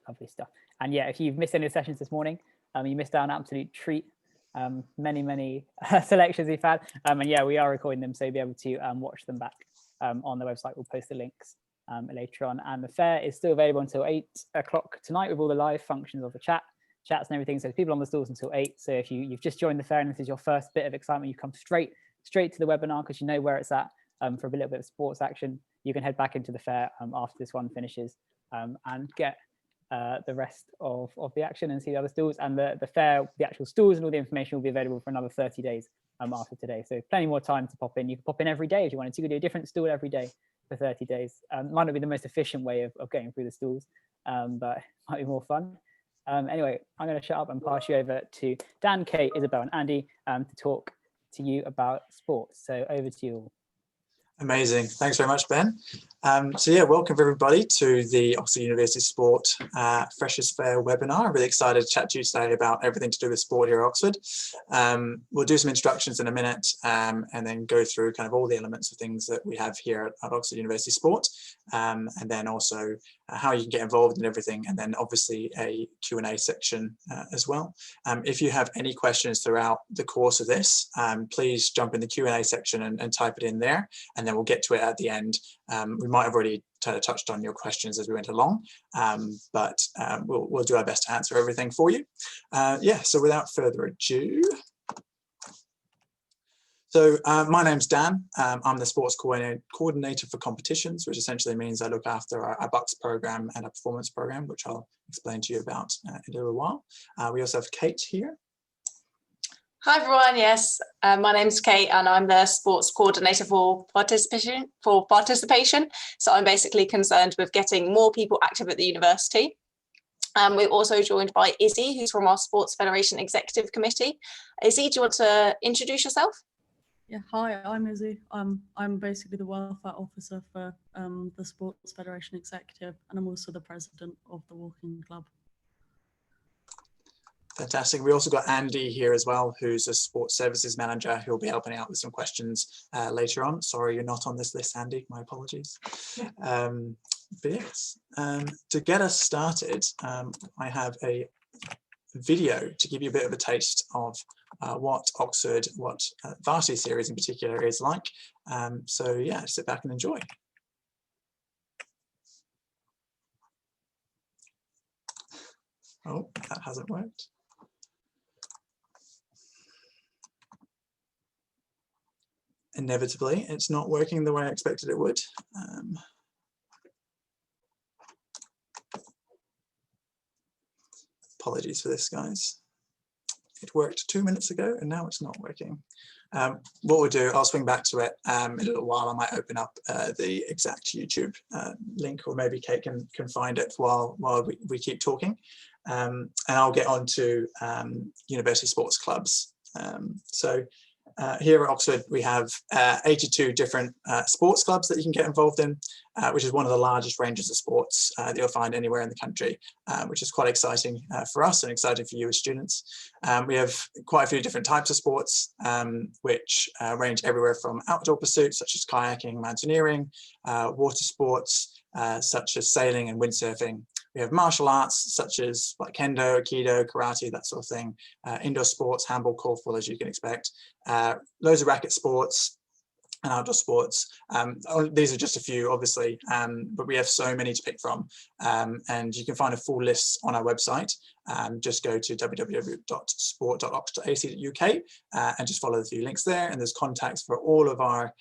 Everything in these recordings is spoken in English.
Lovely stuff. And yeah, if you've missed any of the sessions this morning, you missed out on an absolute treat. Many selections we've had. And yeah, we are recording them, so you'll be able to watch them back on the website. We'll post the links later on. And the fair is still available until 8 o'clock tonight with all the live functions of the chats and everything. So there's people on the stalls until 8. So if you've just joined the fair and this is your first bit of excitement, you come straight to the webinar because you know where it's at for a little bit of sports action. You can head back into the fair after this one finishes and get the rest of the action and see the other stalls. And the fair, the actual stalls and all the information will be available for another 30 days after today. So plenty more time to pop in. You can pop in every day if you wanted to. You could do a different stall every day for 30 days. Might not be the most efficient way of getting through the stalls, but it might be more fun. Anyway, I'm going to shut up and pass you over to Dan, Kate, Isabel and Andy to talk to you about sports. So over to you all. Amazing. Thanks very much, Ben. So yeah, welcome everybody to the Oxford University Sport Freshers Fair webinar. I'm really excited to chat to you today about everything to do with sport here at Oxford. We'll do some introductions in a minute and then go through kind of all the elements of things that we have here at Oxford University Sport, and then also how you can get involved in everything, and then obviously a Q&A section as well. If you have any questions throughout the course of this, please jump in the Q&A section and type it in there, and then we'll get to it at the end. We might have already touched on your questions as we went along, but we'll do our best to answer everything for you. Yeah, so without further ado. So my name's Dan. I'm the sports coordinator for competitions, which essentially means I look after our BUCS program and our performance program, which I'll explain to you about in a little while. We also have Kate here. Hi everyone, yes, my name's Kate and I'm the sports coordinator for participation. So I'm basically concerned with getting more people active at the university. We're also joined by Izzy, who's from our Sports Federation Executive Committee. Izzy, do you want to introduce yourself? Yeah, hi, I'm Izzy. I'm basically the welfare officer for the Sports Federation Executive, and I'm also the president of the Walking Club. Fantastic. We also got Andy here as well, who's a sports services manager who'll be helping out with some questions later on. Sorry, you're not on this list, Andy. My apologies. But yes, to get us started, I have a video to give you a bit of a taste of what Oxford, what Varsity series in particular is like. So yeah, sit back and enjoy. Oh, that hasn't worked. Inevitably, it's not working the way I expected it would. Apologies for this, guys. It worked 2 minutes ago and now it's not working. What we'll do, I'll swing back to it in a little while. I might open up the exact YouTube link, or maybe Kate can find it while we keep talking. And I'll get on to university sports clubs. Here at Oxford, we have 82 different sports clubs that you can get involved in, which is one of the largest ranges of sports that you'll find anywhere in the country, which is quite exciting for us and exciting for you as students. We have quite a few different types of sports, which range everywhere from outdoor pursuits such as kayaking, mountaineering, water sports such as sailing and windsurfing. We have martial arts such as like kendo, aikido, karate, that sort of thing. Indoor sports, handball, korfball, as you can expect. Loads of racket sports and outdoor sports. These are just a few, obviously, but we have so many to pick from. And you can find a full list on our website. Just go to www.sport.oxford.ac.uk and just follow the few links there. And there's contacts for all of our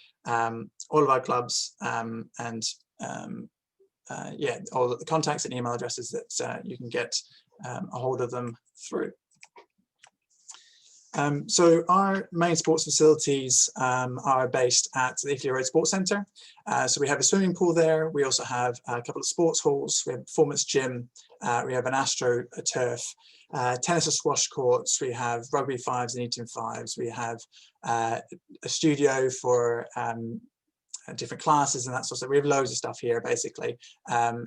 clubs yeah, all the contacts and email addresses that you can get a hold of them through. So our main sports facilities are based at the Italy Road Sports Centre. So we have a swimming pool there. We also have a couple of sports halls. We have a performance gym. We have an astro turf, tennis and squash courts. We have rugby fives and Eton fives. We have a studio for different classes and that sort of stuff. We have loads of stuff here, basically.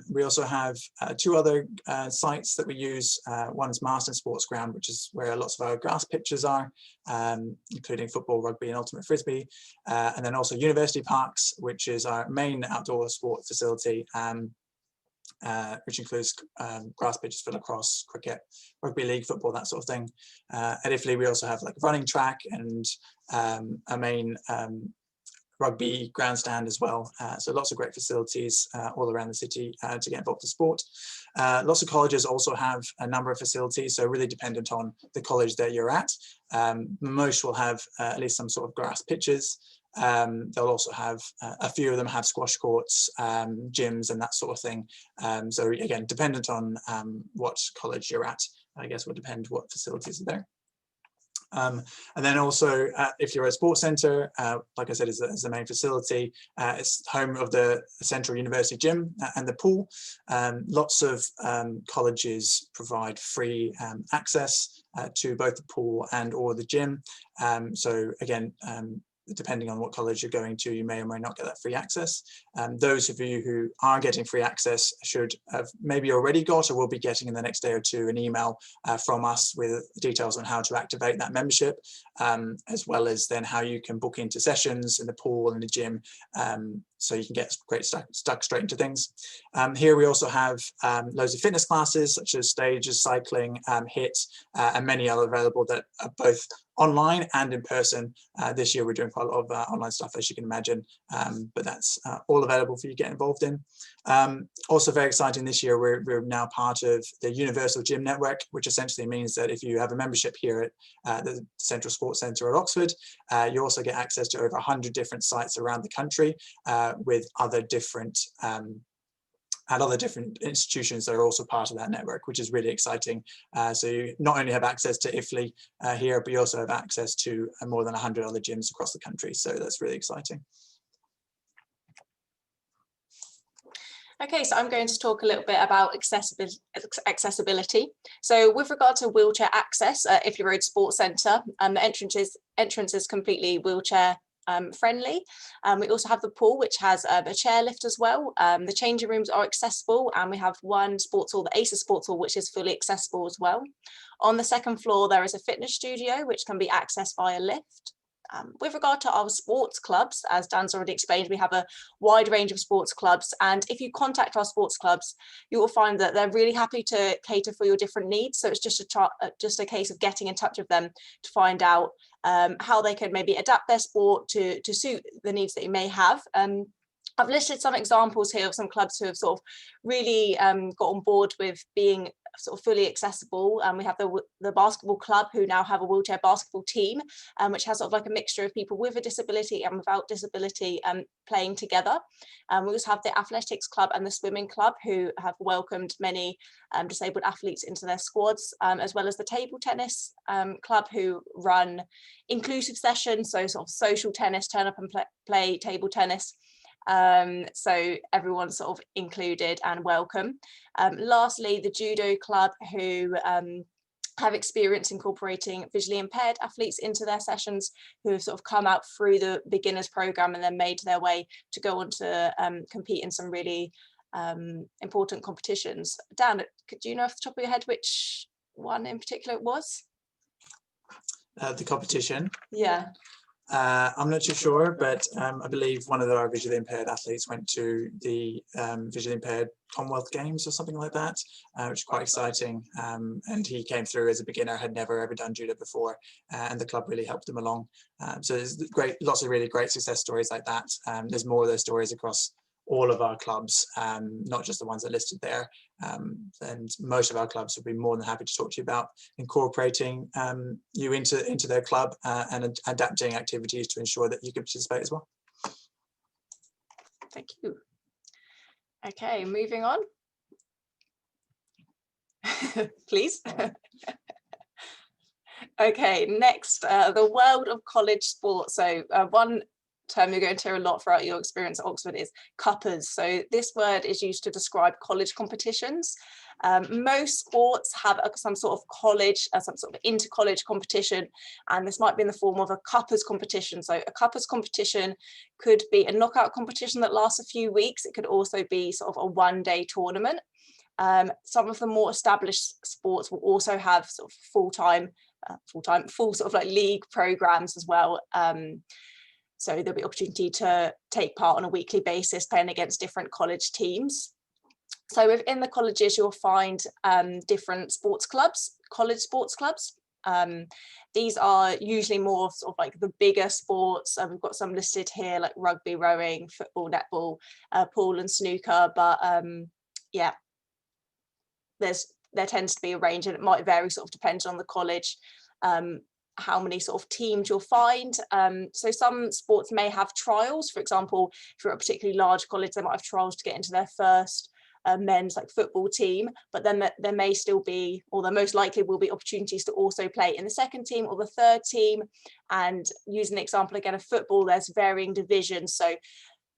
We also have two other sites that we use. One's Marston Sports Ground, which is where lots of our grass pitches are, including football, rugby and ultimate frisbee. And then also University Parks, which is our main outdoor sport facility. which includes grass pitches for lacrosse, cricket, rugby league, football, that sort of thing. At IFLI, we also have like a running track and a main rugby grandstand as well. So lots of great facilities all around the city to get involved in sport. Lots of colleges also have a number of facilities, so really dependent on the college that you're at. Most will have at least some sort of grass pitches. They'll also have a few of them have squash courts, gyms and that sort of thing. So again, dependent on what college you're at, I guess will depend what facilities are there. And then also, if you're at a sports centre, like I said, is the main facility. It's home of the Central University Gym and the pool. Lots of colleges provide free access to both the pool and or the gym. So again, depending on what college you're going to, you may or may not get that free access. Those of you who are getting free access should have maybe already got or will be getting in the next day or two an email from us with details on how to activate that membership, as well as then how you can book into sessions in the pool and the gym, so you can get stuck straight into things. Here we also have loads of fitness classes such as stages, cycling, HIIT, and many other available that are both online and in person. This year we're doing quite a lot of online stuff, as you can imagine, but that's all available for you to get involved in. Also very exciting this year, we're now part of the Universal Gym Network, which essentially means that if you have a membership here at the Central Sports Centre at Oxford, you also get access to over 100 different sites around the country with other different institutions that are also part of that network, which is really exciting. So you not only have access to IFLI here, but you also have access to more than 100 other gyms across the country. So that's really exciting. Okay, so I'm going to talk a little bit about accessibility. So with regard to wheelchair access, IFLI Road Sports Centre, the entrance is completely wheelchair friendly. We also have the pool, which has a chairlift as well. The changing rooms are accessible, and we have one sports hall, the ACES Sports Hall, which is fully accessible as well. On the second floor, there is a fitness studio, which can be accessed via lift. With regard to our sports clubs, as Dan's already explained, we have a wide range of sports clubs, and if you contact our sports clubs, you will find that they're really happy to cater for your different needs. So it's just a case of getting in touch with them to find out how they can maybe adapt their sport to suit the needs that you may have. I've listed some examples here of some clubs who have sort of really got on board with being sort of fully accessible. We have the basketball club, who now have a wheelchair basketball team, which has sort of like a mixture of people with a disability and without disability playing together. We also have the athletics club and the swimming club, who have welcomed many disabled athletes into their squads, as well as the table tennis club, who run inclusive sessions, so sort of social tennis, turn up and play table tennis. So everyone's sort of included and welcome. Lastly, the judo club, who have experience incorporating visually impaired athletes into their sessions, who have sort of come out through the beginners program and then made their way to go on to compete in some really important competitions. Dan, could you know off the top of your head which one in particular it was? The competition? Yeah. I'm not too sure, but I believe one of our visually impaired athletes went to the visually impaired Commonwealth Games or something like that, which is quite exciting. And he came through as a beginner, had never ever done judo before, and the club really helped him along. So there's lots of really great success stories like that. There's more of those stories across all of our clubs, not just the ones that are listed there. And most of our clubs would be more than happy to talk to you about incorporating you into their club and adapting activities to ensure that you can participate as well. Thank you. Okay, moving on. Please. Okay, next, the world of college sports. So one term you're going to hear a lot throughout your experience at Oxford is cuppers. So this word is used to describe college competitions. Most sports have some sort of college, some sort of inter-college competition, and this might be in the form of a cuppers competition. So a cuppers competition could be a knockout competition that lasts a few weeks. It could also be sort of a one-day tournament. Some of the more established sports will also have sort of full sort of like league programs as well. So there'll be opportunity to take part on a weekly basis, playing against different college teams. So within the colleges, you'll find different sports clubs, college sports clubs. These are usually more sort of like the bigger sports. We've got some listed here like rugby, rowing, football, netball, pool and snooker. But yeah, there tends to be a range, and it might vary sort of depending on the college, how many sort of teams you'll find. So some sports may have trials. For example, if you're at a particularly large college, they might have trials to get into their first men's like football team, but then there may still be, or there most likely will be, opportunities to also play in the second team or the third team. And using the example again of football, there's varying divisions. So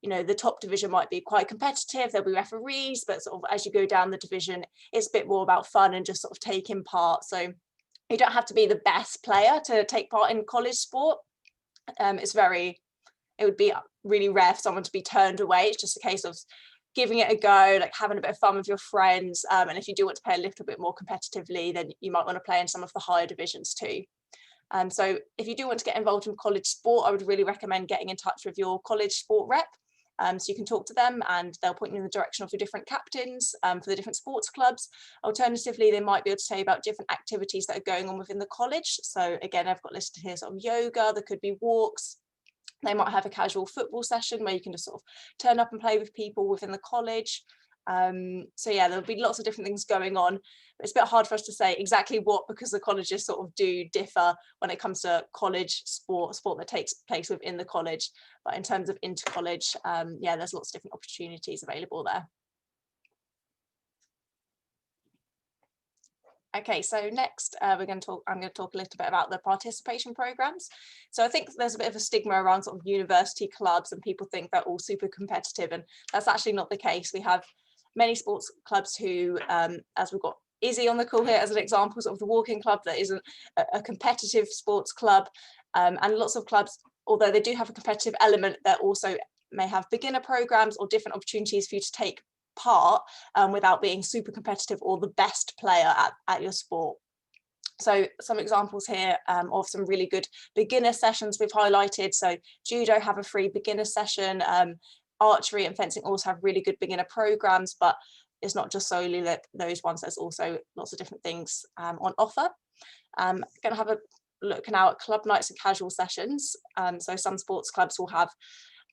you know, the top division might be quite competitive, there'll be referees, but sort of as you go down the division, it's a bit more about fun and just sort of taking part. So you don't have to be the best player to take part in college sport. It would be really rare for someone to be turned away. It's just a case of giving it a go, like having a bit of fun with your friends. And if you do want to play a little bit more competitively, then you might want to play in some of the higher divisions too. So if you do want to get involved in college sport, I would really recommend getting in touch with your college sport rep. So you can talk to them and they'll point you in the direction of your different captains for the different sports clubs. Alternatively, they might be able to tell you about different activities that are going on within the college. So again, I've got listed here sort of yoga, there could be walks. They might have a casual football session where you can just sort of turn up and play with people within the college. So yeah, there'll be lots of different things going on. But it's a bit hard for us to say exactly what, because the colleges sort of do differ when it comes to college sport that takes place within the college. But in terms of inter-college, yeah, there's lots of different opportunities available there. Okay, so next I'm going to talk a little bit about the participation programs. So I think there's a bit of a stigma around sort of university clubs, and people think they're all super competitive, and that's actually not the case. We have many sports clubs who, as we've got Izzy on the call here as an example, sort of the walking club that isn't a competitive sports club, and lots of clubs, although they do have a competitive element, they also may have beginner programs or different opportunities for you to take part without being super competitive or the best player at your sport. So some examples here of some really good beginner sessions we've highlighted. So judo have a free beginner session, archery and fencing also have really good beginner programs, but it's not just solely those ones, there's also lots of different things on offer. Going to have a look now at club nights and casual sessions. So some sports clubs will have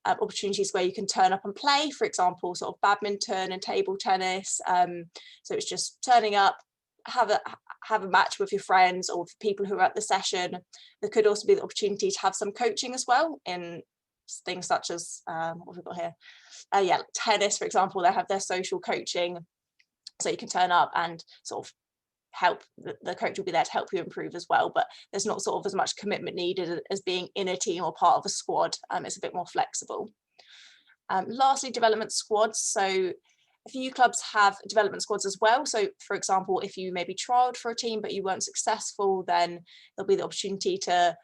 opportunities where you can turn up and play, for example, sort of badminton and table tennis. So it's just turning up, have a match with your friends or with people who are at the session. There could also be the opportunity to have some coaching as well in things such as what have we got here? Yeah, tennis, for example, they have their social coaching. So you can turn up and sort of help, the coach will be there to help you improve as well, but there's not sort of as much commitment needed as being in a team or part of a squad. It's a bit more flexible. Lastly, development squads. So a few clubs have development squads as well. So for example, if you maybe trialed for a team but you weren't successful, then there'll be the opportunity to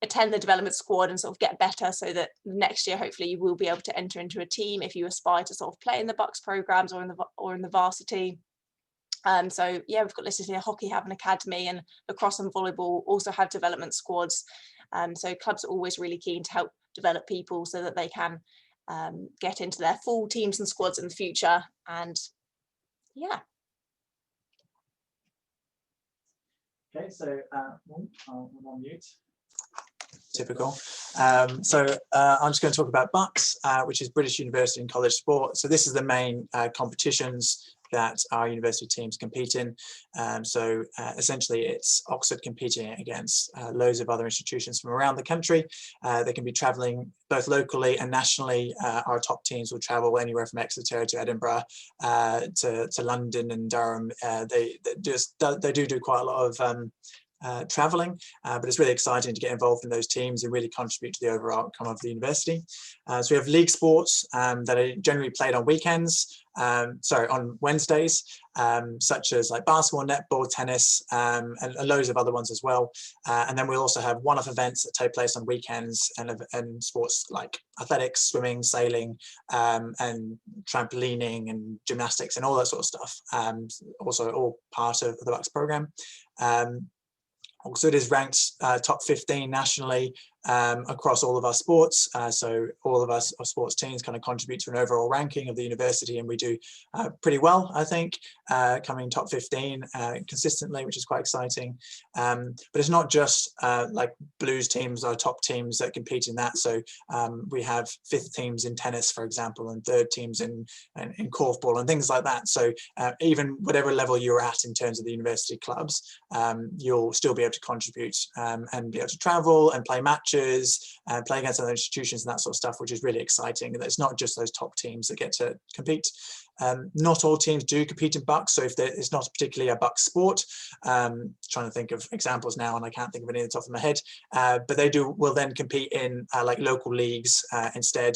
attend the development squad and sort of get better, so that next year hopefully you will be able to enter into a team if you aspire to sort of play in the Bucks programs or in the Varsity. So yeah, we've got listed here, hockey have an academy, and lacrosse and volleyball also have development squads. So clubs are always really keen to help develop people so that they can get into their full teams and squads in the future. And yeah. Okay, so I'm on mute. Typical. I'm just going to talk about Bucks, which is British University and College Sport. So this is the main competitions that our university teams compete in. Essentially it's Oxford competing against loads of other institutions from around the country. They can be travelling both locally and nationally. Our top teams will travel anywhere from Exeter to Edinburgh to London and Durham. They do quite a lot of traveling, but it's really exciting to get involved in those teams and really contribute to the overall outcome of the university. So we have league sports that are generally played on weekends, on Wednesdays, such as like basketball, netball, tennis, and loads of other ones as well. And then we also have one-off events that take place on weekends, and sports like athletics, swimming, sailing, and trampolining and gymnastics and all that sort of stuff. Also all part of the Bucks program. Oxford is ranked top 15 nationally across all of our sports. So all of us, our sports teams, kind of contribute to an overall ranking of the university, and we do pretty well, I think, coming top 15 consistently, which is quite exciting. But it's not just like Blues teams are top teams that compete in that. So we have 5th teams in tennis, for example, and 3rd teams in korfball and things like that. So even whatever level you're at in terms of the university clubs, you'll still be able to contribute and be able to travel and play matches and play against other institutions and that sort of stuff, which is really exciting. It's not just those top teams that get to compete. Not all teams do compete in bucks, so if it's not particularly a buck sport, trying to think of examples now and I can't think of any at the top of my head, but they will then compete in like local leagues instead,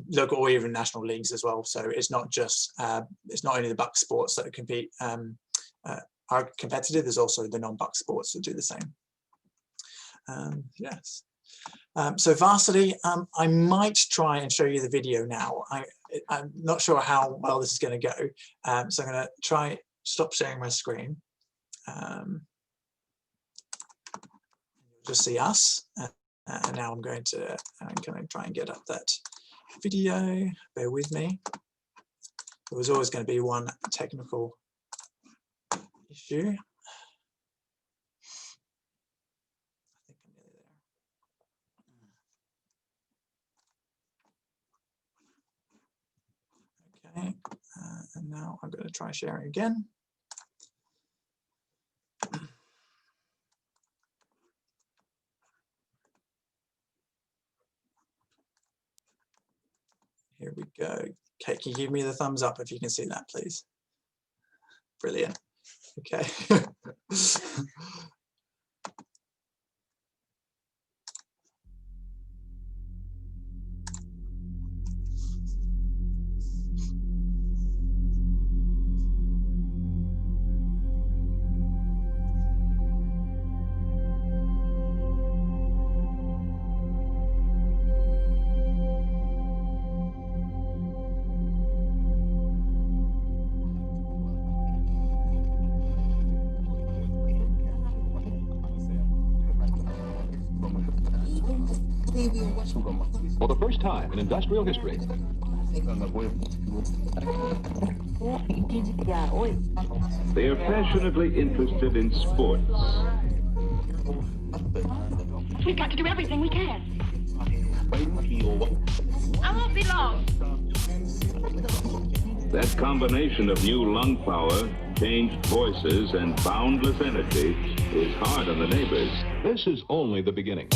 local or even national leagues as well. So it's not just it's not only the buck sports that compete are competitive, there's also the non-buck sports that do the same. Yes. So Varsity, I might try and show you the video now. I'm not sure how well this is going to go. So I'm going to try stop sharing my screen. Just see us. And now I'm going to try and get up that video. Bear with me. There was always going to be one technical issue. Okay, and now I'm going to try sharing again. Here we go. Okay, can you give me the thumbs up if you can see that, please? Brilliant. Okay. For the first time in industrial history, they are passionately interested in sports. We've got to do everything we can. I won't be long. That combination of new lung power, changed voices, and boundless energy is hard on the neighbors. This is only the beginning.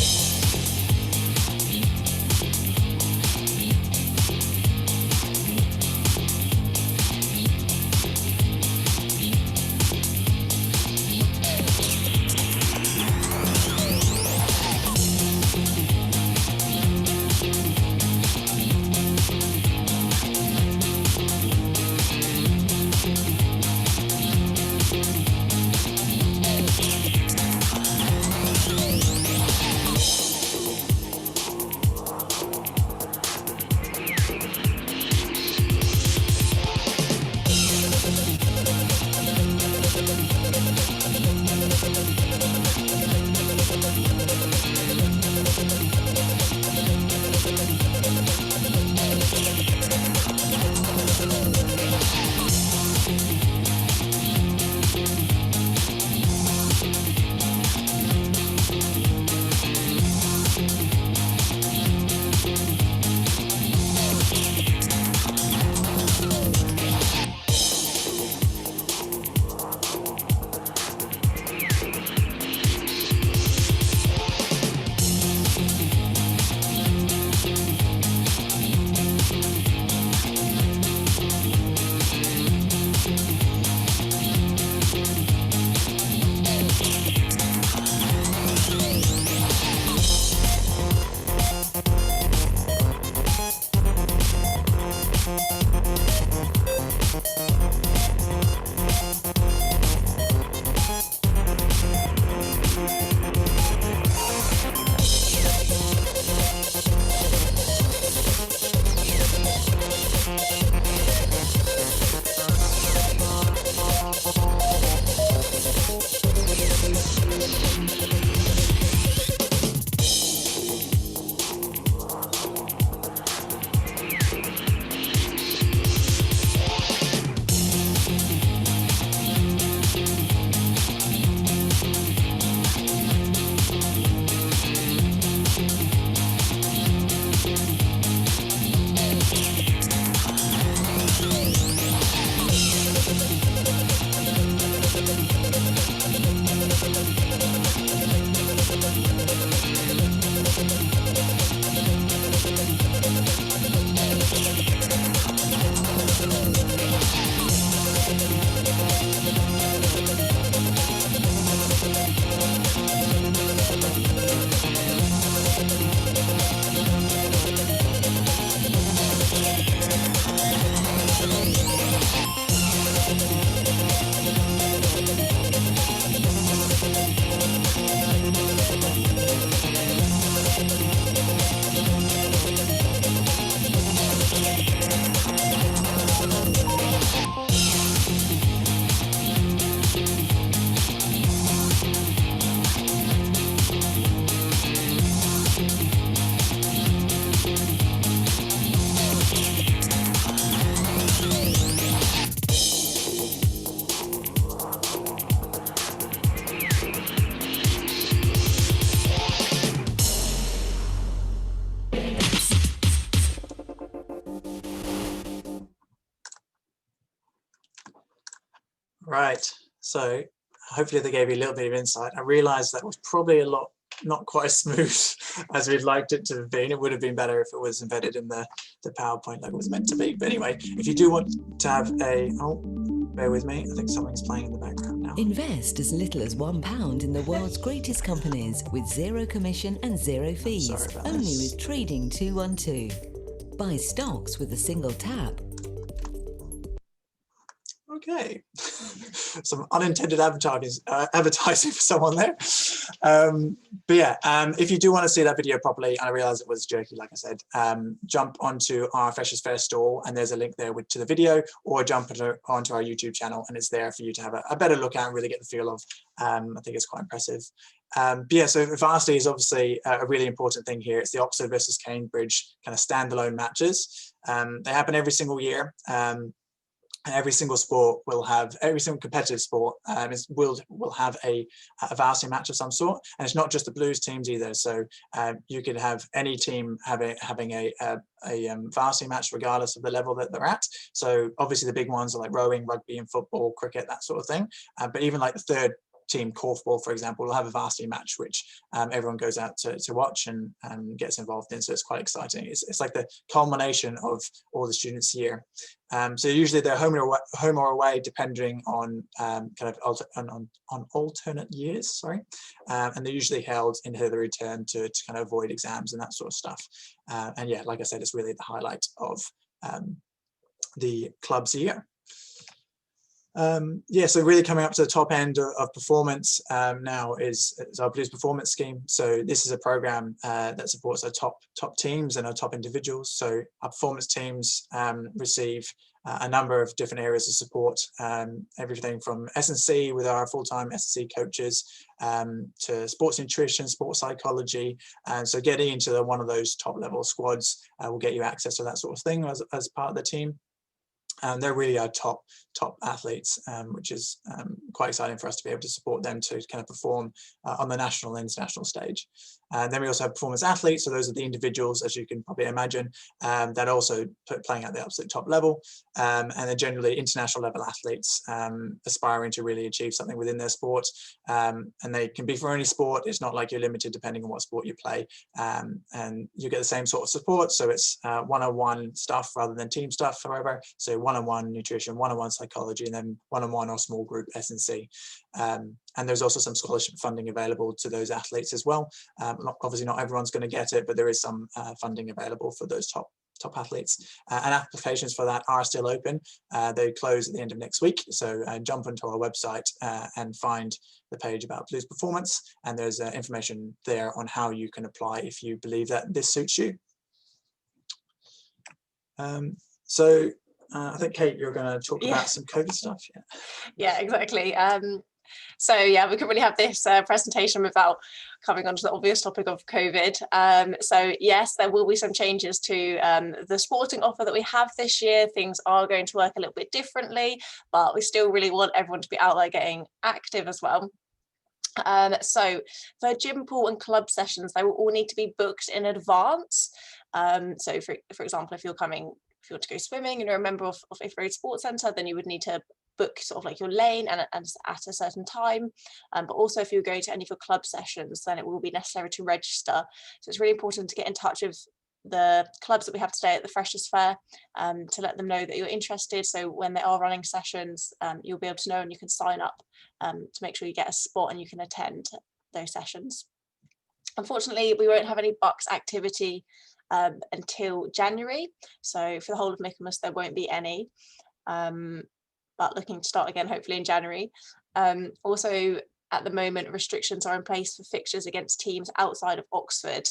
Right. So hopefully they gave you a little bit of insight. I realized that was probably not quite as smooth as we'd liked it to have been. It would have been better if it was embedded in the PowerPoint like it was meant to be. But anyway, if you do want to have bear with me, I think something's playing in the background now. Invest as little as £1 in the world's greatest companies with zero commission and zero fees, Sorry about only this. with Trading 212. Buy stocks with a single tap. Okay, some unintended advertising for someone there. But yeah, if you do want to see that video properly, and I realize it was jerky, like I said, jump onto our Freshers Fair store, and there's a link there to the video, or jump onto our YouTube channel, and it's there for you to have a better look at and really get the feel of. I think it's quite impressive. But yeah, so Varsity is obviously a really important thing here. It's the Oxford versus Cambridge kind of standalone matches. They happen every single year. Every single sport will have, every single competitive sport will have a varsity match of some sort, and it's not just the Blues teams either. So you could have any team having a varsity match regardless of the level that they're at. So obviously the big ones are like rowing, rugby, and football, cricket, that sort of thing. But even like the third team, korfball, for example, will have a varsity match which everyone goes out to watch and gets involved in. So it's quite exciting. It's like the culmination of all the students' year. So usually they're home or away, depending on on alternate years. Sorry, and they're usually held in Hitherary term to kind of avoid exams and that sort of stuff. And yeah, like I said, it's really the highlight of the club's year. Yeah, so really coming up to the top end of performance now is our Blues Performance Scheme. So this is a program that supports our top teams and our top individuals. So our performance teams receive a number of different areas of support, everything from S&C with our full-time S&C coaches to sports nutrition, sports psychology. And so getting into one of those top level squads will get you access to that sort of thing as part of the team. And they're really our top athletes, which is quite exciting for us to be able to support them to kind of perform on the national and international stage. Then we also have performance athletes, so those are the individuals, as you can probably imagine, that are also playing at the absolute top level, and then generally international level athletes aspiring to really achieve something within their sport, and they can be for any sport. It's not like you're limited depending on what sport you play, and you get the same sort of support, so it's one-on-one stuff rather than team stuff, however, so one-on-one nutrition, one-on-one psychology, and then one-on-one or small group S&C. And there's also some scholarship funding available to those athletes as well. Obviously not everyone's going to get it, but there is some funding available for those top athletes. And applications for that are still open. They close at the end of next week. So jump onto our website and find the page about Blues Performance. And there's information there on how you can apply if you believe that this suits you. So I think, Kate, you're going to talk about some COVID stuff. Yeah, exactly. So yeah, we couldn't really have this presentation without coming onto the obvious topic of COVID. So yes, there will be some changes to the sporting offer that we have this year. Things are going to work a little bit differently, but we still really want everyone to be out there getting active as well. So for gym, pool and club sessions, they will all need to be booked in advance. So for example, if you want to go swimming and you're a member of a road sports centre, then you would need to book sort of like your lane and at a certain time. But also if you're going to any of your club sessions, then it will be necessary to register. So it's really important to get in touch with the clubs that we have today at the Freshers Fair to let them know that you're interested. So when they are running sessions, you'll be able to know and you can sign up to make sure you get a spot and you can attend those sessions. Unfortunately, we won't have any Bucks activity until January. So for the whole of Michaelmas, there won't be any. But looking to start again, hopefully in January. Also, at the moment, restrictions are in place for fixtures against teams outside of Oxford.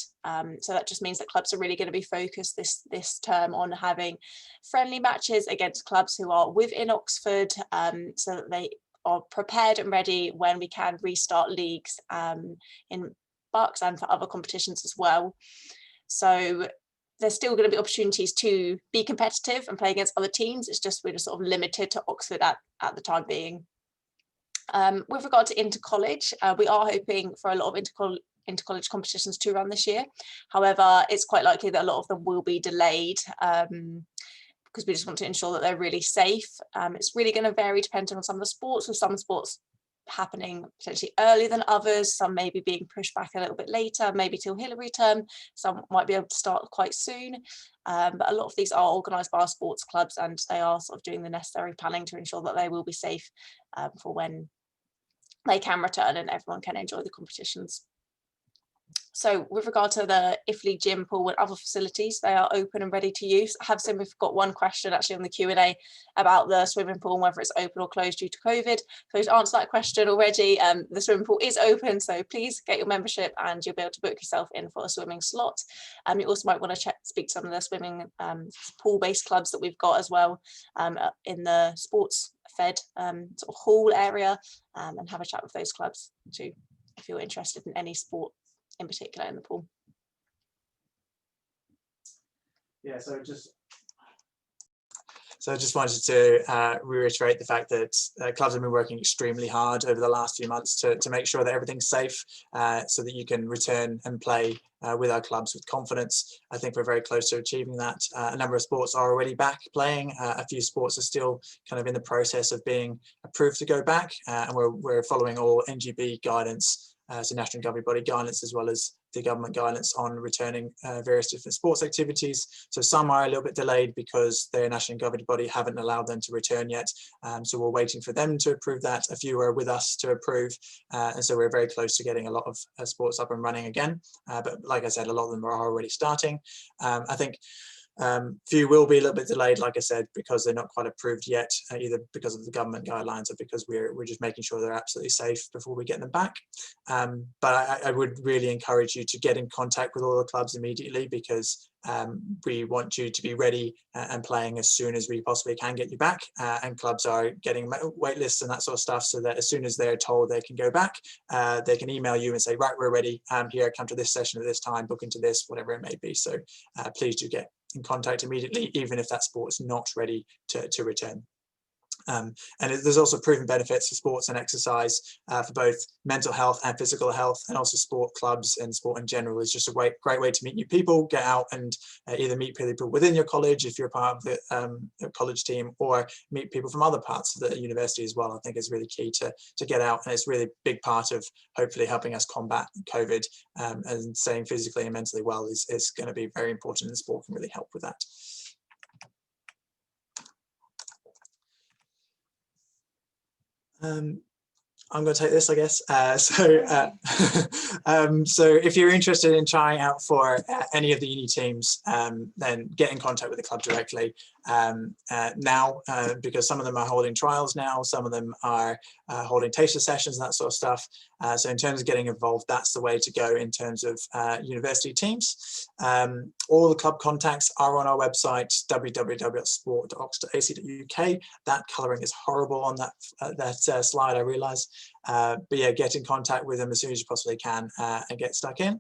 So that just means that clubs are really going to be focused this term on having friendly matches against clubs who are within Oxford, so that they are prepared and ready when we can restart leagues in Bucks and for other competitions as well. So there's still going to be opportunities to be competitive and play against other teams. It's just we're just sort of limited to Oxford at the time being. With regard to inter-college, we are hoping for a lot of inter-college competitions to run this year. However, it's quite likely that a lot of them will be delayed because we just want to ensure that they're really safe. It's really going to vary depending on some of the sports, with some sports happening potentially earlier than others, some maybe being pushed back a little bit later, maybe till Hillary term, some might be able to start quite soon. But a lot of these are organised by our sports clubs, and they are sort of doing the necessary planning to ensure that they will be safe for when they can return and everyone can enjoy the competitions. So with regard to the IFLE gym pool and other facilities, they are open and ready to use. I have seen we've got one question actually on the Q&A about the swimming pool and whether it's open or closed due to COVID. So to answer that question already, the swimming pool is open, so please get your membership and you'll be able to book yourself in for a swimming slot. You also might want to speak to some of the swimming pool-based clubs that we've got as well in the sports fed sort of hall area, and have a chat with those clubs too if you're interested in any sport in particular in the pool. Yeah, so I just wanted to reiterate the fact that clubs have been working extremely hard over the last few months to make sure that everything's safe, so that you can return and play with our clubs with confidence. I think we're very close to achieving that. A number of sports are already back playing. A few sports are still kind of in the process of being approved to go back, and we're following all NGB guidance, so national governing body guidance, as well as the government guidance on returning various different sports activities. So some are a little bit delayed because their national governing body haven't allowed them to return yet. So we're waiting for them to approve that. A few are with us to approve. And so we're very close to getting a lot of sports up and running again. But like I said, a lot of them are already starting. I think few will be a little bit delayed, like I said, because they're not quite approved yet, either because of the government guidelines or because we're just making sure they're absolutely safe before we get them back. But I would really encourage you to get in contact with all the clubs immediately, because we want you to be ready and playing as soon as we possibly can get you back. And clubs are getting wait lists and that sort of stuff, so that as soon as they're told they can go back, they can email you and say, right, we're ready, here, come to this session at this time, book into this, whatever it may be. So please do get in contact immediately, even if that sport is not ready to return. And there's also proven benefits for sports and exercise for both mental health and physical health, and also sport clubs and sport in general is just a great way to meet new people, get out and either meet people within your college if you're part of the college team, or meet people from other parts of the university as well. I think is really key to get out, and it's really a big part of hopefully helping us combat COVID, and staying physically and mentally well is going to be very important, and sport can really help with that. I'm going to take this, I guess. So if you're interested in trying out for any of the uni teams, then get in contact with the club directly now, because some of them are holding trials now, some of them are holding taster sessions and that sort of stuff. So in terms of getting involved, that's the way to go in terms of university teams. All the club contacts are on our website, www.sport.oxford.ac.uk. That colouring is horrible on that slide, I realise. But yeah, get in contact with them as soon as you possibly can and get stuck in.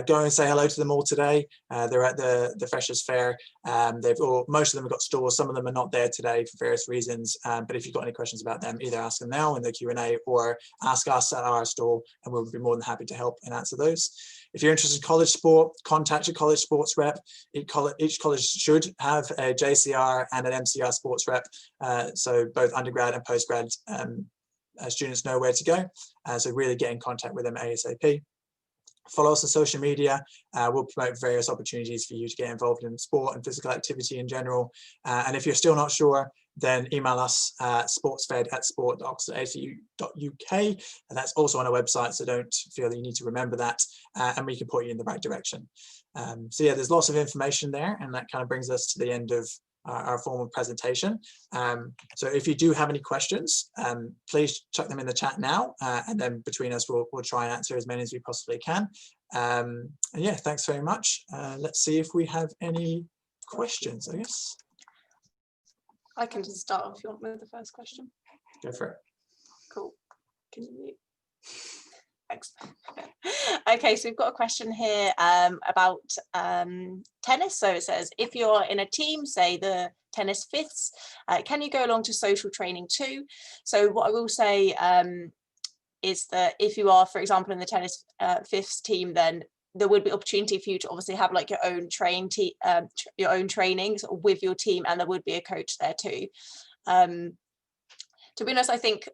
Go and say hello to them all today. They're at the Freshers' Fair. Most of them have got stores. Some of them are not there today for various reasons. But if you've got any questions about them, either ask them now in the Q&A or ask us at our store, and we'll be more than happy to help and answer those. If you're interested in college sport, contact your college sports rep. Each college should have a JCR and an MCR sports rep, so both undergrad and postgrad students know where to go. So really get in contact with them ASAP. Follow us on social media. We'll promote various opportunities for you to get involved in sport and physical activity in general. And if you're still not sure, then email us sportsfed@sport.oxford.ac.uk, and that's also on our website, so don't feel that you need to remember that, and we can point you in the right direction. So yeah, there's lots of information there, and that kind of brings us to the end of our formal presentation. So if you do have any questions, please chuck them in the chat now, and then between us we'll try and answer as many as we possibly can. And yeah, thanks very much. Let's see if we have any questions, I guess. I can just start off if you want with the first question. Go for it. Cool. Can you mute? Thanks. Okay, so we've got a question here about tennis. So it says, if you're in a team, say the tennis fifths, can you go along to social training too? So what I will say is that if you are, for example, in the tennis fifths team, then there would be opportunity for you to obviously have like your own your own trainings with your team, and there would be a coach there too. To be honest, I think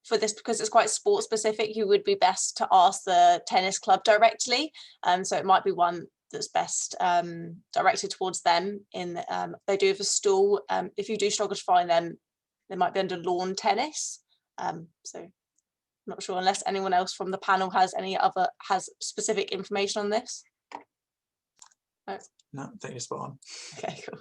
for this, because it's quite sport specific, you would be best to ask the tennis club directly. So it might be one that's best directed towards them. They do have a stall. If you do struggle to find them, they might be under lawn tennis. So I'm not sure, unless anyone else from the panel has specific information on this. No, I think you're spot on. Okay, cool.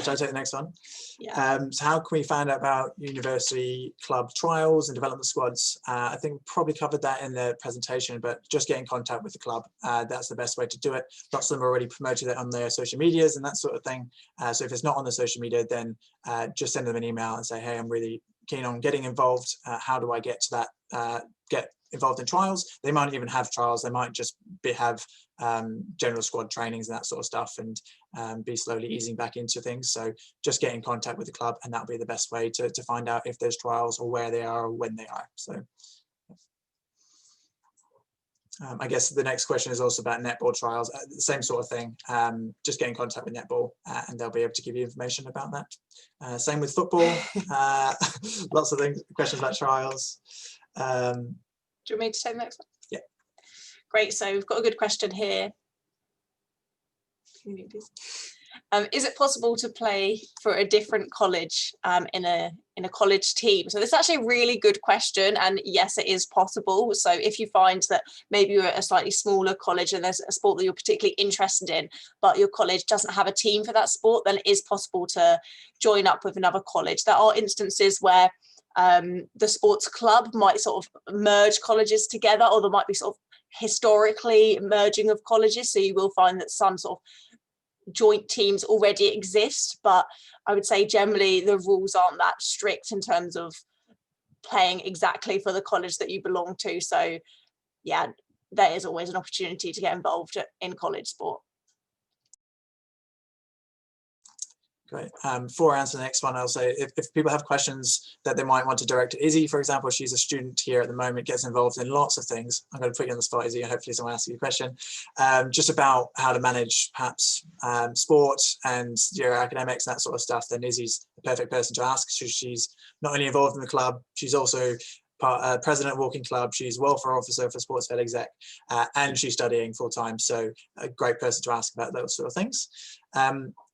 Shall I take the next one? Yeah. So how can we find out about university club trials and development squads? I think we probably covered that in the presentation, but just get in contact with the club. That's the best way to do it. Lots of them already promoted it on their social medias and that sort of thing. So if it's not on the social media, then just send them an email and say, hey, I'm really keen on getting involved. How do I get to that? Get involved in trials. They might not even have trials. They might just have general squad trainings and that sort of stuff, and be slowly easing back into things. So just get in contact with the club, and that'll be the best way to find out if there's trials or where they are or when they are. So I guess the next question is also about netball trials, the same sort of thing. Just get in contact with netball and they'll be able to give you information about that. Same with football. Lots of things, questions about trials. Do you want me to take the next one? Yeah. Great. So we've got a good question here. Is it possible to play for a different college in a college team? So this is actually a really good question, and yes, it is possible. So if you find that maybe you're at a slightly smaller college and there's a sport that you're particularly interested in, but your college doesn't have a team for that sport, then it is possible to join up with another college. There are instances where the sports club might sort of merge colleges together, or there might be sort of historically merging of colleges. So you will find that some sort of joint teams already exist, but I would say generally the rules aren't that strict in terms of playing exactly for the college that you belong to. So yeah, there is always an opportunity to get involved in college sport. Great. Before I answer the next one, I'll say if people have questions that they might want to direct to Izzy, for example, she's a student here at the moment, gets involved in lots of things. I'm going to put you on the spot, Izzy, and hopefully someone asks you a question just about how to manage perhaps sport and your academics and that sort of stuff. Then Izzy's the perfect person to ask. She's not only involved in the club, she's also president of Walking Club, she's welfare officer for Sports Fed Exec, and she's studying full time. So a great person to ask about those sort of things.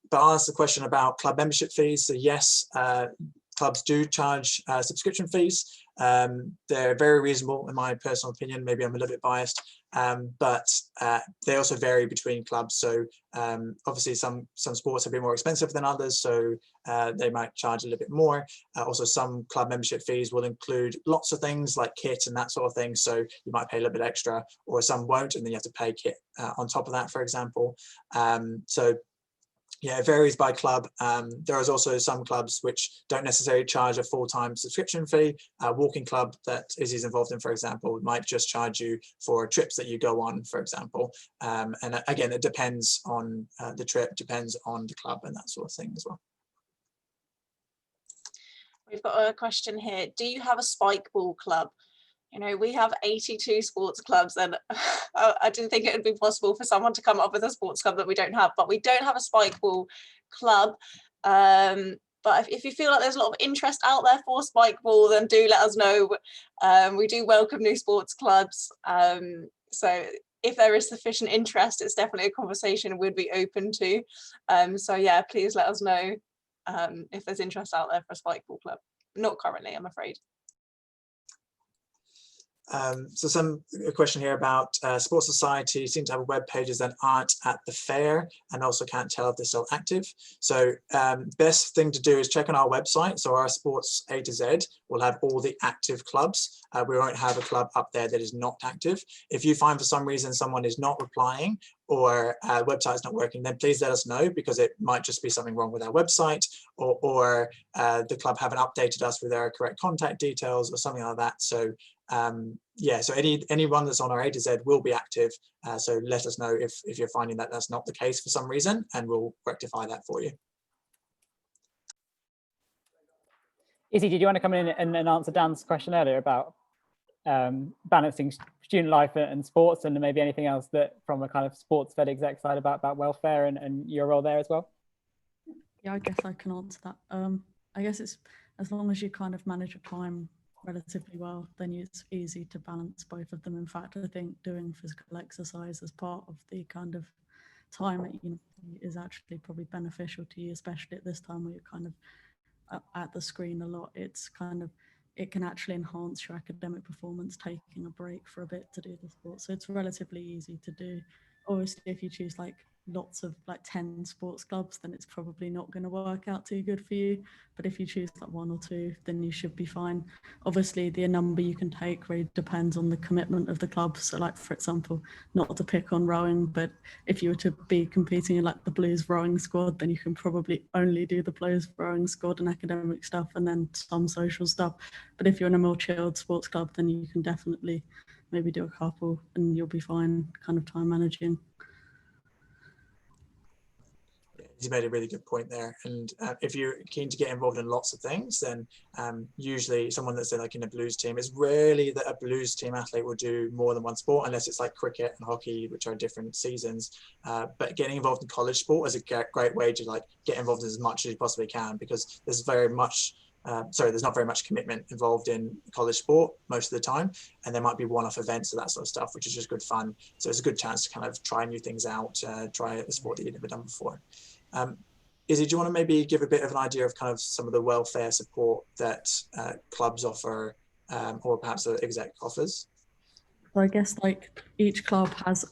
But I'll answer the question about club membership fees. So yes, clubs do charge subscription fees. They're very reasonable in my personal opinion. Maybe I'm a little bit biased, but they also vary between clubs. So obviously some sports have been more expensive than others, so they might charge a little bit more. Also some club membership fees will include lots of things like kit and that sort of thing. So you might pay a little bit extra, or some won't, and then you have to pay kit on top of that, for example. So yeah, it varies by club. There is also some clubs which don't necessarily charge a full-time subscription fee. Walking Club that Izzy's involved in, for example, might just charge you for trips that you go on, for example. And again, it depends on the trip, depends on the club and that sort of thing as well. We've got a question here. Do you have a spike ball club? You know, we have 82 sports clubs, and I didn't think it would be possible for someone to come up with a sports club that we don't have, but we don't have a spike ball club. But if you feel like there's a lot of interest out there for spike ball, then do let us know. We do welcome new sports clubs. So if there is sufficient interest, it's definitely a conversation we'd be open to. So yeah, please let us know if there's interest out there for a spike ball club. Not currently, I'm afraid. So a question here about Sports Society seem to have web pages that aren't at the fair and also can't tell if they're still active. So best thing to do is check on our website. So our Sports A to Z will have all the active clubs. We won't have a club up there that is not active. If you find for some reason someone is not replying or website's not working, then please let us know, because it might just be something wrong with our website, or the club haven't updated us with their correct contact details or something like that. So yeah, so anyone that's on our A to Z will be active. So let us know if you're finding that that's not the case for some reason, and we'll rectify that for you. Izzy, did you want to come in and answer Dan's question earlier about balancing student life and sports, and maybe anything else that from a kind of sports fed exec side about welfare and your role there as well? Yeah, I guess I can answer that. I guess it's as long as you kind of manage your time relatively well, then it's easy to balance both of them. In fact, I think doing physical exercise as part of the kind of time at university is actually probably beneficial to you, especially at this time where you're kind of at the screen a lot. It's kind of, it can actually enhance your academic performance, taking a break for a bit to do the sport. So it's relatively easy to do. Obviously, if you choose like lots of like 10 sports clubs, then it's probably not going to work out too good for you. But if you choose like 1 or 2, then you should be fine. Obviously, the number you can take really depends on the commitment of the club. So like, for example, not to pick on rowing, but if you were to be competing in like the Blues rowing squad, then you can probably only do the Blues rowing squad and academic stuff and then some social stuff. But if you're in a more chilled sports club, then you can definitely maybe do a couple and you'll be fine kind of time managing. You made a really good point there. And if you're keen to get involved in lots of things, then usually someone that's like in a Blues team, it's rarely that a Blues team athlete will do more than one sport, unless it's like cricket and hockey, which are different seasons. But getting involved in college sport is a great way to like get involved as much as you possibly can, because there's very much there's not very much commitment involved in college sport most of the time, and there might be one-off events and that sort of stuff, which is just good fun. So it's a good chance to kind of try new things out, try a sport that you've never done before. Izzy, do you want to maybe give a bit of an idea of kind of some of the welfare support that clubs offer, or perhaps the exec offers? So I guess like each club has,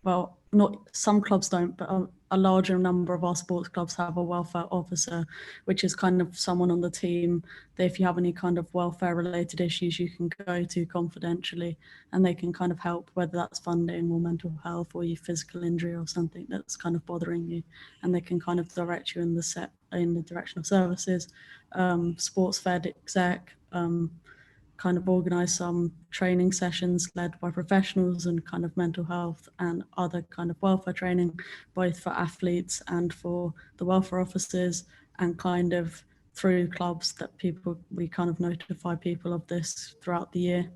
well, not some clubs don't, but a larger number of our sports clubs have a welfare officer, which is kind of someone on the team that if you have any kind of welfare related issues, you can go to confidentially and they can kind of help, whether that's funding or mental health or your physical injury or something that's kind of bothering you. And they can kind of direct you in the direction of services, sports fed exec, kind of organise some training sessions led by professionals and kind of mental health and other kind of welfare training, both for athletes and for the welfare officers, and kind of through clubs that we kind of notify people of this throughout the year.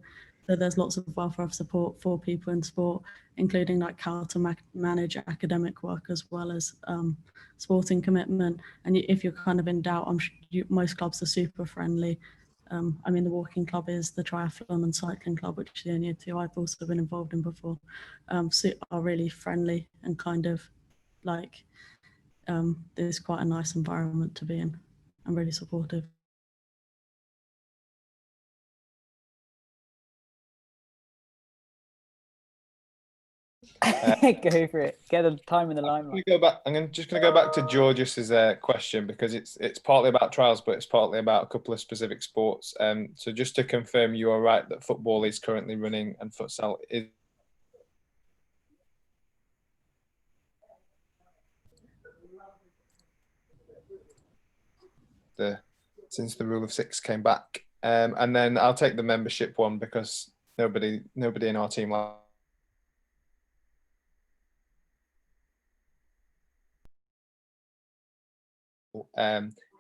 So there's lots of welfare support for people in sport, including like how to manage academic work as well as sporting commitment. And if you're kind of in doubt, most clubs are super friendly. I mean, the walking club is, the triathlon and cycling club, which are the only 2 I've also been involved in before, are really friendly and kind of like, there's quite a nice environment to be in and really supportive. Go for it. Get the time in the limelight. I'm just going to go back to George's question, because it's partly about trials, but it's partly about a couple of specific sports. So just to confirm, you are right that football is currently running and futsal is. Since the rule of 6 came back, and then I'll take the membership one because nobody in our team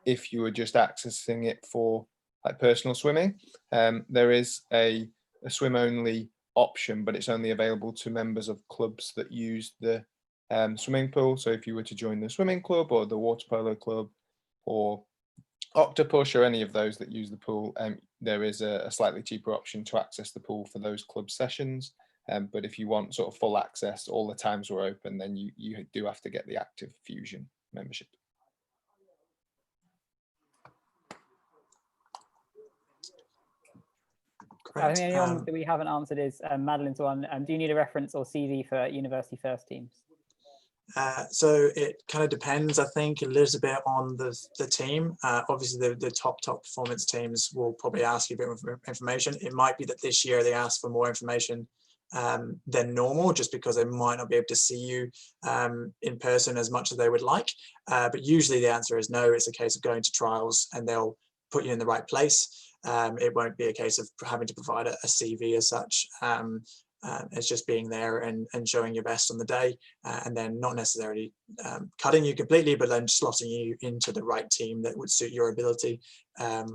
if you were just accessing it for like personal swimming, there is a swim only option, but it's only available to members of clubs that use the swimming pool. So if you were to join the swimming club or the water polo club or Octopus or any of those that use the pool, there is a slightly cheaper option to access the pool for those club sessions. But if you want sort of full access, all the times we're open, then you do have to get the Active Fusion membership. I think the only one that we haven't answered is Madeline's one. Do you need a reference or CV for university first teams? So it kind of depends, I think, a little bit on the team. Obviously, the top performance teams will probably ask you a bit more information. It might be that this year they ask for more information than normal, just because they might not be able to see you in person as much as they would like. But usually the answer is no. It's a case of going to trials and they'll put you in the right place. It won't be a case of having to provide a CV as such. It's just being there and showing your best on the day, and then not necessarily cutting you completely, but then slotting you into the right team that would suit your ability,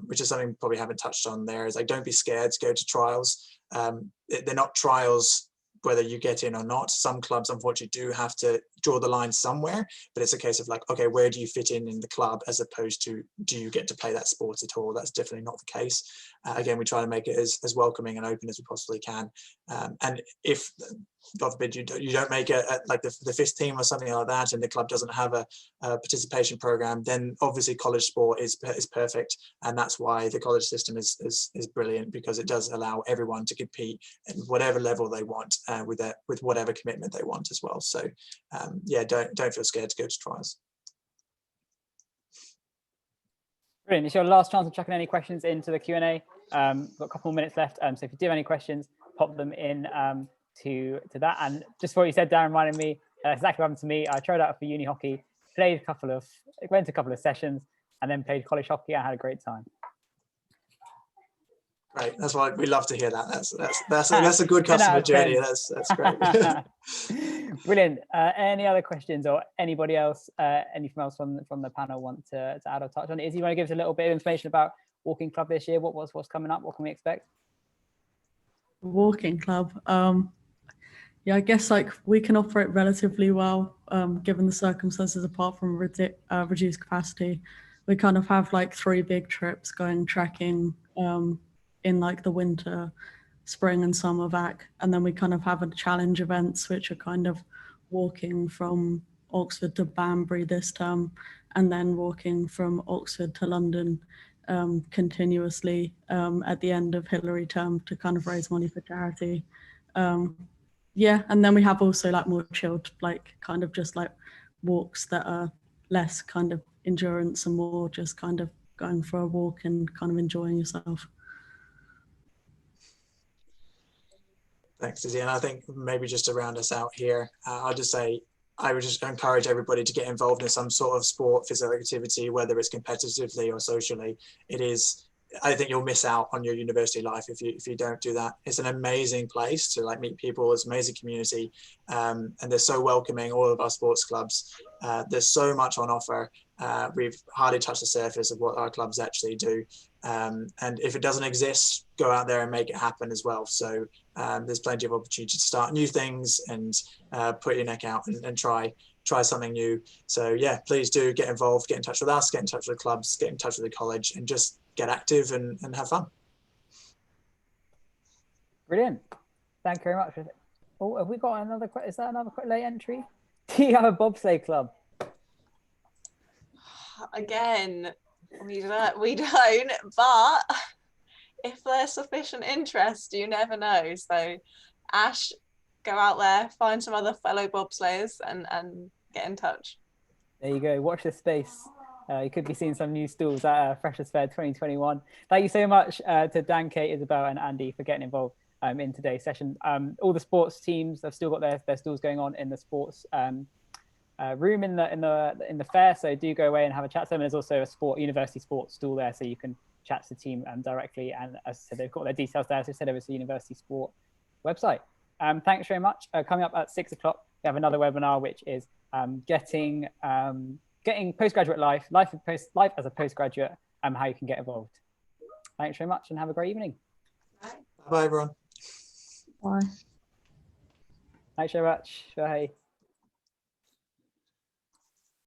which is something we probably haven't touched on there. Is like, don't be scared to go to trials. They're not trials whether you get in or not. Some clubs unfortunately do have to draw the line somewhere, but it's a case of like, okay, where do you fit in the club, as opposed to do you get to play that sport at all? That's definitely not the case. Again, we try to make it as welcoming and open as we possibly can, and if God forbid you don't make it at like the fifth team or something like that, and the club doesn't have a participation program, then obviously college sport is perfect, and that's why the college system is brilliant, because it does allow everyone to compete at whatever level they want, with whatever commitment they want as well. So yeah, don't feel scared to go to trials. Brilliant. It's your last chance of chucking any questions into the Q&A. Got a couple more minutes left, so if you do have any questions, pop them in to that. And just for what you said, Darren, reminded me exactly what happened to me. I tried out for uni hockey, went to a couple of sessions, and then played college hockey. I had a great time. Great, that's why we love to hear that. That's a good customer journey. That's great. Brilliant. Any other questions, or anybody else, anything else from the panel want to add or touch on? Izzy, you want to give us a little bit of information about Walking Club this year? What's coming up? What can we expect? Walking Club. Yeah, I guess like we can operate relatively well given the circumstances, apart from reduced capacity. We kind of have like 3 big trips going trekking in like the winter, spring and summer back. And then we kind of have a challenge events, which are kind of walking from Oxford to Banbury this term, and then walking from Oxford to London continuously at the end of Hillary term to kind of raise money for charity. Yeah, and then we have also like more chilled, like kind of just like walks that are less kind of endurance and more just kind of going for a walk and kind of enjoying yourself. Thanks, Izzy. And I think maybe just to round us out here, I'll just say I would just encourage everybody to get involved in some sort of sport, physical activity, whether it's competitively or socially. I think you'll miss out on your university life if you don't do that. It's an amazing place to like meet people. It's an amazing community, and they're so welcoming, all of our sports clubs. There's so much on offer. We've hardly touched the surface of what our clubs actually do. And if it doesn't exist, go out there and make it happen as well. So there's plenty of opportunity to start new things and put your neck out and try something new. So yeah, please do get involved, get in touch with us, get in touch with the clubs, get in touch with the college, and just get active and have fun. Brilliant. Thank you very much. Oh, have we got another? Is that another late entry? Do you have a bobsleigh club? Again, we don't, but if there's sufficient interest, you never know. So Ash, go out there, find some other fellow bobsleighers and get in touch. There you go. Watch this space. You could be seeing some new stalls at Freshers Fair 2021. Thank you so much to Dan, Kate, Isabel, and Andy for getting involved in today's session. All the sports teams have still got their stalls going on in the sports room in the fair. So do go away and have a chat to them. There's also a university sports stall there, so you can chat to the team directly. And as I said, they've got their details there. So send over to the university sport website. Thanks very much. Coming up at 6 o'clock, we have another webinar, which is getting postgraduate life as a postgraduate, how you can get involved. Thanks very much and have a great evening. Bye everyone. Bye. Thanks very much. Bye.